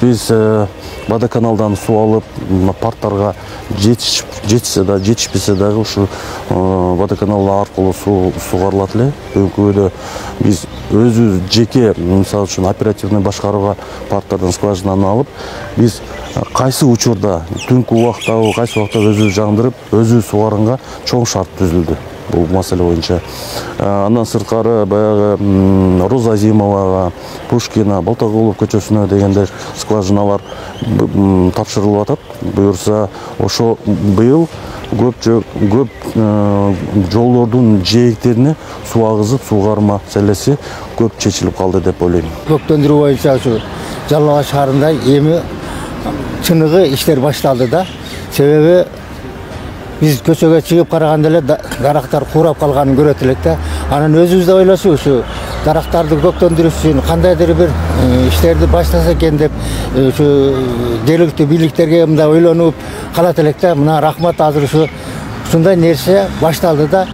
Биз водоканалдан суу алып, парктарга жетишсе да, жетишпесе дагы ушу водоканал аркылуу сугарылат эле. Өкүлө биз өзүбүз жеке, мисалы үчүн оперативный башкарууга парктардан скважинаны алып, биз кайсы учурда, түнкү убакта, кайсы убакта өзүбүз жандырып, өзүбүз сугаганга чоң шарт түзүлдү. Бул маселе боюнча. Андан сырткары баягы Роза Азимовага, Пушкина, Балтагулов көчөсүнө дегенде скважиналар тапшырылып атат. Буюрса, ошо быйыл көп жолдордун жээктерине суу агызып, суугарма маселеси көп чечилип калды деп ойлойм. Көктөндүрүү боюнча ушу Жалал Абад шаарында эми чыныгы иштер башталды да. Себеби биз көчөгө чыгып караганда эле дарактар курап калганын көрөт элек да. Анан өзүбүз да ойлошуп, ушу дарактарды көктөндүрүш үчүн кандайдыр бир иштерди баштаса экен деп, ушу жергиликтүү бийликтерге мындай ойлонуп калат элек да. Мына рахмат, азыр ушундай нерсе башталды да.